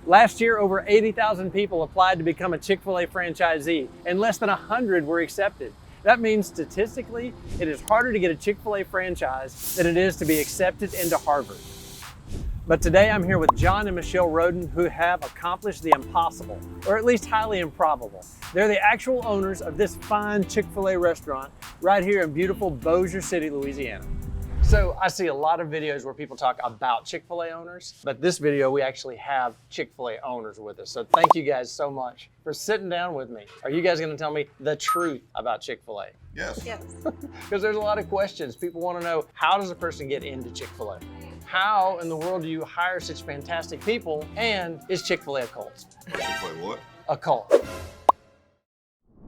Last year, over 80,000 people applied to become a Chick-fil-A franchisee, and less than 100 were accepted. That means statistically, it is harder to get a Chick-fil-A franchise than it is to be accepted into Harvard. But today I'm here with John and Michele Roden, who have accomplished the impossible, or at least highly improbable. They're the actual owners of this fine Chick-fil-A restaurant right here in beautiful Bossier City, Louisiana. So I see a lot of videos where people talk about Chick-fil-A owners, but this video we actually have Chick-fil-A owners with us. So thank you guys so much for sitting down with me. Are you guys gonna tell me the truth about Chick-fil-A? Yes. Yes. Because there's a lot of questions. People wanna know, how does a person get into Chick-fil-A? How in the world do you hire such fantastic people? And is Chick-fil-A a cult? Chick-fil-A what? A cult.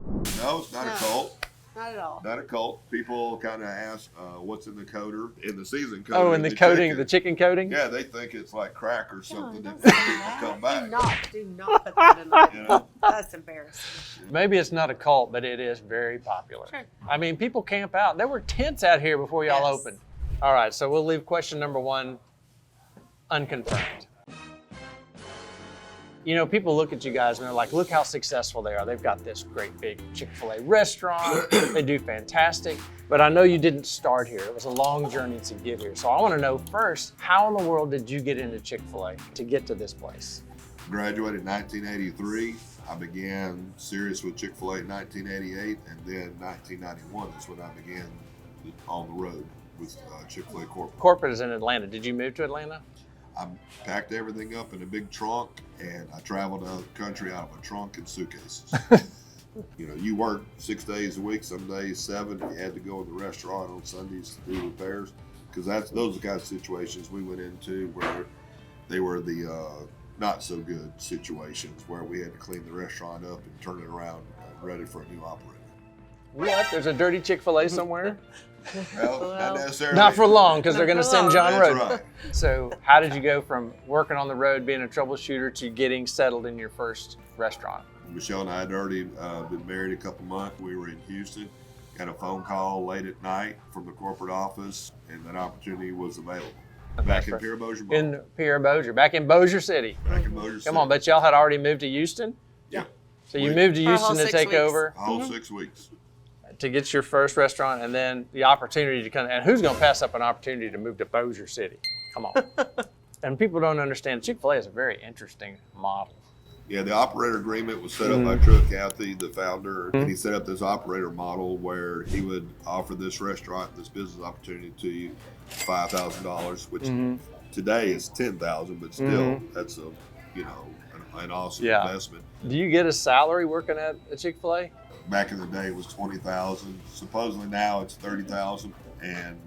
No, it's not a cult. Not at all. Not a cult. People kind of ask what's in the coater, in the season coater. Oh, and the coating, chicken. the chicken coating? Yeah, they think it's like crack or something don't that say people that. come back. Do not put that in there. You know? That's embarrassing. Maybe it's not a cult, but it is very popular. Sure. I mean, people camp out. There were tents out here before y'all Yes. opened. All right, so we'll leave question number one unconfirmed. You know, people look at you guys and they're like, look how successful they are. They've got this great big Chick-fil-A restaurant. They do fantastic. But I know you didn't start here. It was a long journey to get here. So I want to know first, how in the world did you get into Chick-fil-A to get to this place? Graduated in 1983. I began serious with Chick-fil-A in 1988, and then 1991 is when I began on the road with Chick-fil-A corporate. Corporate is in Atlanta. Did you move to Atlanta? I packed everything up in a big trunk, and I traveled out of the country out of a trunk and suitcases. You know, you work 6 days a week, some days 7. And you had to go in the restaurant on Sundays to do repairs, because those are the kind of situations we went into where they were the not so good situations where we had to clean the restaurant up and turn it around ready for a new operator. What? There's a dirty Chick-fil-A somewhere? Well, not necessarily. Not for long, because they're going to send John That's Roden. right. So how did you go from working on the road, being a troubleshooter, to getting settled in your first restaurant? Michele and I had already been married a couple months. We were in Houston, got a phone call late at night from the corporate office, and that opportunity was available. Back in Pierre Bossier. In Pierre Bossier, back in Bossier City. Back in Bossier City. Come on, but y'all had already moved to Houston? Yeah. So you moved to For a Houston whole to 6 take weeks. over, A whole 6 weeks. to get your first restaurant, and then the opportunity to come, and who's going to pass up an opportunity to move to Bossier City? Come on. And people don't understand, Chick-fil-A is a very interesting model. Yeah, the operator agreement was set up by Truett Cathy, the founder, and he set up this operator model where he would offer this restaurant, this business opportunity to you, $5,000, which today is $10,000, but still that's a, you know, an awesome investment. Do you get a salary working at a Chick-fil-A? Back in the day, it was $20,000. Supposedly now it's $30,000, and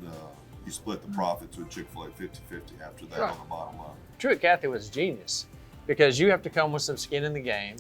you split the profits with Chick-fil-A 50-50 after that on the bottom line. Truett Cathy was genius, because you have to come with some skin in the game,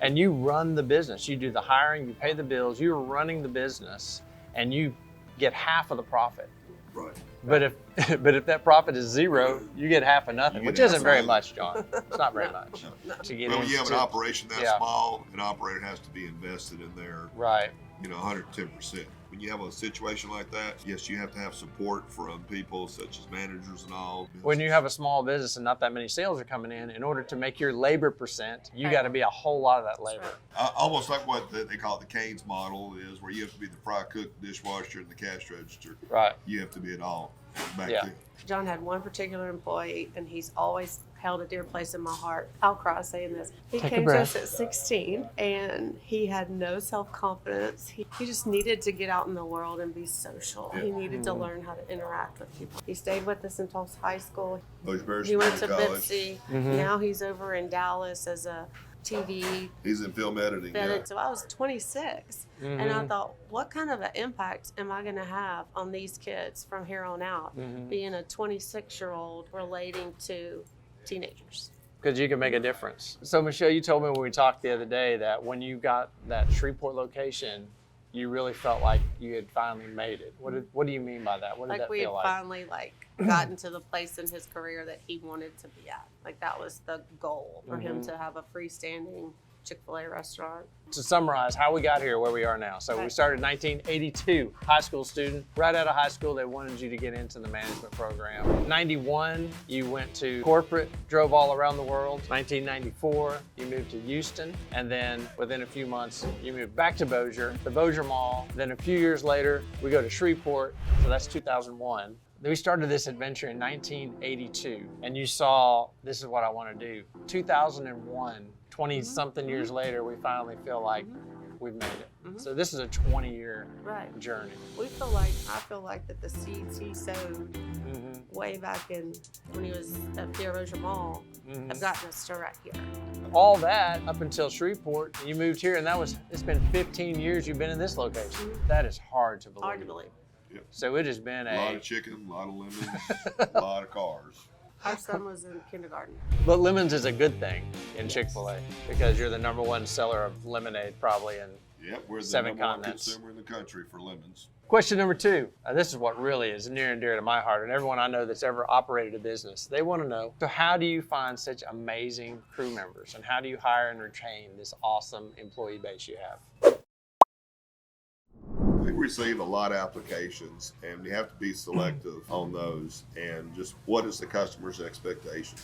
and you run the business. You do the hiring, you pay the bills, you're running the business, and you get half of the profit. Right. But if that profit is zero, you get half of nothing, which isn't very much, John. It's not very much. To get Well, when you have an into- operation that small, an operator has to be invested in there, Right. you know, 110%. When you have a situation like that, yes, you have to have support from people such as managers and all. When you have a small business and not that many sales are coming in order to make your labor percent, you got to be a whole lot of that labor. Almost like what they call it the Keynes model is, where you have to be the fry cook, dishwasher, and the cash register. Right. You have to be it all back Yeah. then. John had one particular employee, and he's always held a dear place in my heart. I'll cry saying this. He Take a came to breath. us at 16, and he had no self-confidence. He just needed to get out in the world and be social. Yeah. He needed to learn how to interact with people. He stayed with us until high school. Bushbury He went to College. Bitsy. Mm-hmm. Now he's over in Dallas as a TV He's in film editing. Yeah. edit. So I was 26, and I thought, what kind of an impact am I going to have on these kids from here on out, being a 26-year-old relating to teenagers? Because you can make a difference. So Michele, you told me when we talked the other day that when you got that Shreveport location, you really felt like you had finally made it. What do you mean by that? What did Like that we had feel like? finally gotten to the place in his career that he wanted to be at. Like that was the goal for him to have a freestanding Chick-fil-A restaurant. To summarize how we got here, where we are now. So we started in 1982, high school student. Right out of high school, they wanted you to get into the management program. 91, you went to corporate, drove all around the world. 1994, you moved to Houston. And then within a few months, you moved back to Bossier, the Bossier Mall. Then a few years later, we go to Shreveport. So that's 2001. We started this adventure in 1982, and you saw, this is what I want to do. 2001, 20-something years later, we finally feel like we've made it. So this is a 20-year journey. I feel like that the seeds he sowed way back in when he was at the Bossier Mall have gotten us to right here. All that up until Shreveport, you moved here, and it's been 15 years you've been in this location. That is hard to believe. Hard to believe. Yep. So it has been a lot of chicken, a lot of lemons, a lot of cars. Our son was in kindergarten. But lemons is a good thing in Chick-fil-A because you're the #1 seller of lemonade probably in we're the 7 #1 continents. consumer in the country for lemons. Question number 2. This is what really is near and dear to my heart, and everyone I know that's ever operated a business, they want to know, so how do you find such amazing crew members, and how do you hire and retain this awesome employee base you have? We receive a lot of applications, and you have to be selective on those, and just what is the customer's expectation?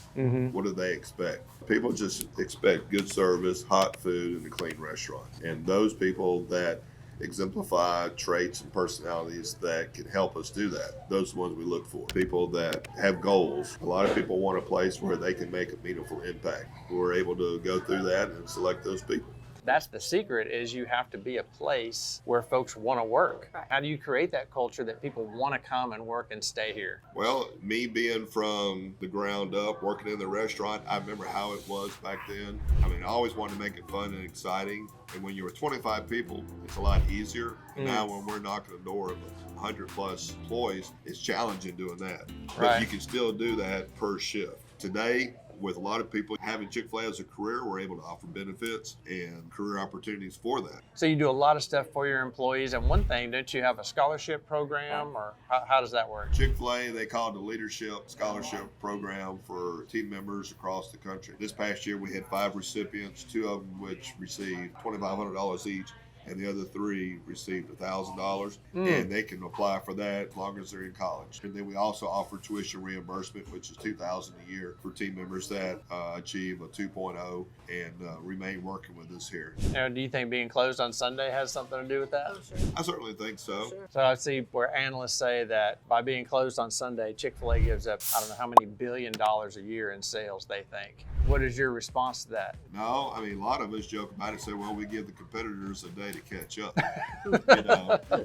What do they expect? People just expect good service, hot food, and a clean restaurant. And those people that exemplify traits and personalities that can help us do that, those are the ones we look for. People that have goals. A lot of people want a place where they can make a meaningful impact. We're able to go through that and select those people. That's the secret, is you have to be a place where folks want to work. How do you create that culture that people want to come and work and stay here? Well, me being from the ground up, working in the restaurant, I remember how it was back then. I mean, I always wanted to make it fun and exciting. And when you were 25 people, it's a lot easier. And now when we're knocking the door of 100+ employees, it's challenging doing that. But you can still do that per shift. Today, with a lot of people having Chick-fil-A as a career, we're able to offer benefits and career opportunities for that. So you do a lot of stuff for your employees. And one thing, don't you have a scholarship program, or how does that work? Chick-fil-A, they call it the Leadership Scholarship Program for team members across the country. This past year, we had 5 recipients, 2 of them which received $2,500 each, and the other 3 received $1,000, and they can apply for that as long as they're in college. And then we also offer tuition reimbursement, which is $2,000 a year for team members that achieve a 2.0 and remain working with us here. Now, do you think being closed on Sunday has something to do with that? Oh, sure. I certainly think so. Sure. So I see where analysts say that by being closed on Sunday, Chick-fil-A gives up, I don't know how many $1 billion a year in sales, they think. What is your response to that? No, I mean, a lot of us joke about it and say, well, we give the competitors a day to catch up,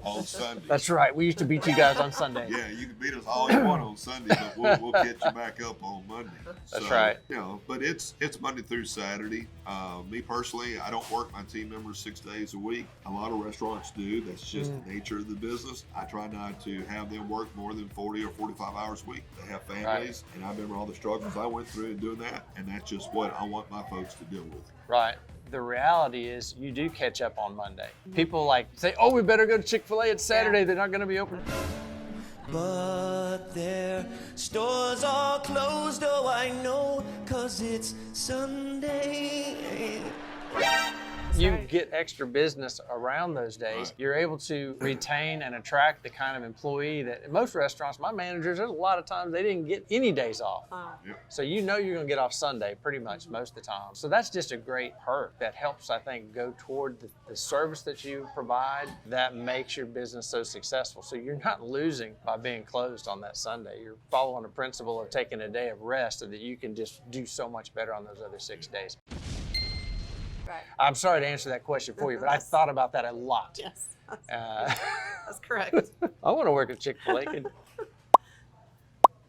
on Sunday. That's right. We used to beat you guys on Sunday. Yeah, you can beat us all you want on Sunday, but we'll catch you back up on Monday. That's right. But it's Monday through Saturday. Me personally, I don't work my team members 6 days a week. A lot of restaurants do. That's just the nature of the business. I try not to have them work more than 40 or 45 hours a week. They have families, and I remember all the struggles I went through in doing that, and that's just what I want my folks to deal with. Right. The reality is you do catch up on Monday. People say, oh, we better go to Chick-fil-A. It's Saturday. They're not going to be open. But their stores are closed, oh I know, 'cause it's Sunday. You get extra business around those days. You're able to retain and attract the kind of employee that in most restaurants, my managers, there's a lot of times they didn't get any days off. So you know you're going to get off Sunday pretty much most of the time. So that's just a great perk that helps, I think, go toward the service that you provide that makes your business so successful. So you're not losing by being closed on that Sunday. You're following the principle of taking a day of rest so that you can just do so much better on those other 6 days. Right. I'm sorry to answer that question for you, but I thought about that a lot. Yes, that's correct. I want to work at Chick-fil-A.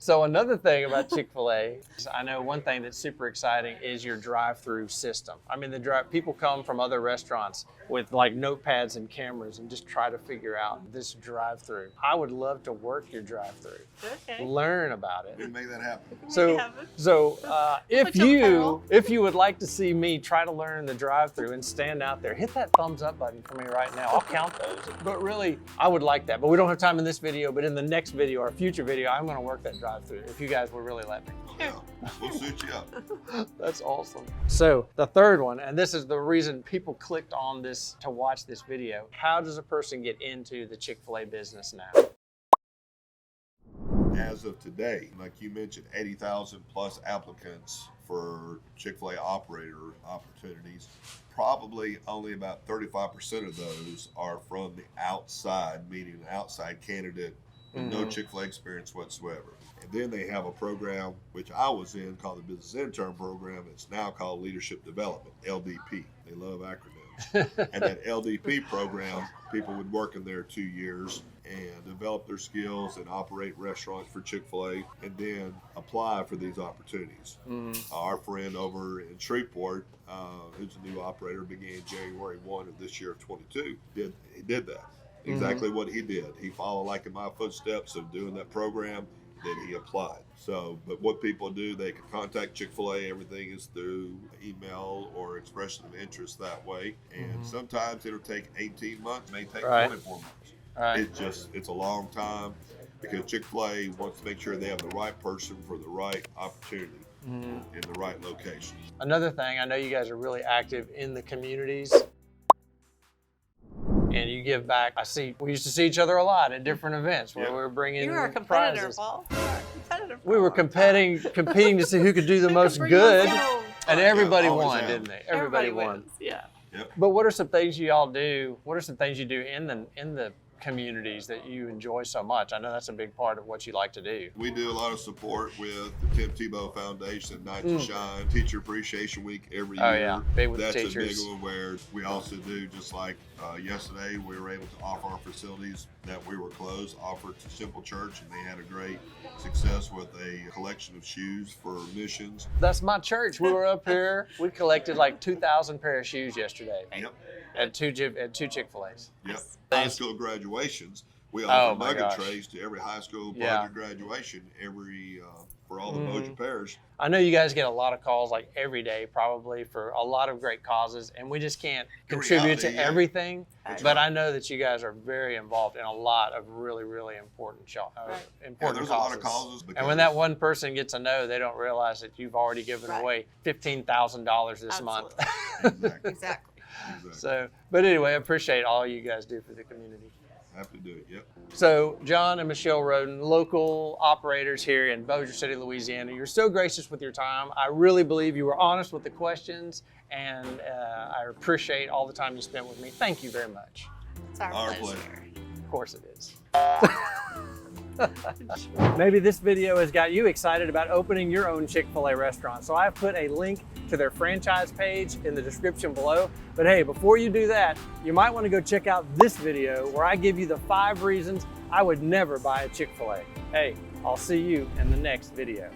So another thing about Chick-fil-A is I know one thing that's super exciting is your drive-through system. I mean, people come from other restaurants with like notepads and cameras and just try to figure out this drive-through. I would love to work your drive-through. Okay. Learn about it. We can make that happen. If you would like to see me try to learn the drive-through and stand out there, hit that thumbs up button for me right now. I'll count those. But really, I would like that. But we don't have time in this video, but in the next video or future video, I'm going to work that drive-through. drive-through if you guys would really let me. Yeah, we'll suit you up. That's awesome. So the third one, and this is the reason people clicked on this to watch this video. How does a person get into the Chick-fil-A business now? As of today, like you mentioned, 80,000 plus applicants for Chick-fil-A operator opportunities. Probably only about 35% of those are from the outside, meaning an outside candidate with no Chick-fil-A experience whatsoever. And then they have a program, which I was in, called the Business Intern Program. It's now called Leadership Development, LDP. They love acronyms. And that LDP program, people would work in there 2 years and develop their skills and operate restaurants for Chick-fil-A and then apply for these opportunities. Our friend over in Shreveport, who's a new operator, began January 1 of this year of 22, he did that. Exactly what he did. He followed like in my footsteps of doing that program, then he applied. So, but what people do, they can contact Chick-fil-A. Everything is through email or expression of interest that way. And sometimes it'll take 18 months, may take 24 months. It's a long time because Chick-fil-A wants to make sure they have the right person for the right opportunity in the right location. Another thing, I know you guys are really active in the communities and you give back. We used to see each other a lot at different events where we were bringing You were a competitor, prizes. Paul. You were a competitor. We were competing to see who could do the most good, and everybody won, didn't they? Everybody won. Wins. Yeah. Yep. But what are some things you all do? What are some things you do in the communities that you enjoy so much? I know that's a big part of what you like to do. We do a lot of support with the Tim Tebow Foundation, Night to Shine, Teacher Appreciation Week every year. Oh yeah, big with That's the teachers. a big one where we also do, just like yesterday, we were able to offer our facilities that we were closed, offered to Simple Church, and they had a great success with a collection of shoes for missions. That's my church. We were up here. We collected like 2,000 pair of shoes yesterday. Yep. At two Chick-fil-A's. Yep. High school graduations, we offer nugget trays to every high school project graduation for all the Moja Parish. I know you guys get a lot of calls like every day probably for a lot of great causes, and we just can't contribute to everything. But I know that you guys are very involved in a lot of really, really important There's causes. a lot of causes. And when that one person gets a no, they don't realize that you've already given away $15,000 this month. Exactly. So, but anyway, I appreciate all you guys do for the community. Happy to do it, yep. So, John and Michele Roden, local operators here in Bossier City, Louisiana, you're so gracious with your time. I really believe you were honest with the questions, and I appreciate all the time you spent with me. Thank you very much. It's our pleasure. Of course it is. Maybe this video has got you excited about opening your own Chick-fil-A restaurant. So I've put a link to their franchise page in the description below. But hey, before you do that, you might want to go check out this video where I give you the 5 reasons I would never buy a Chick-fil-A. Hey, I'll see you in the next video.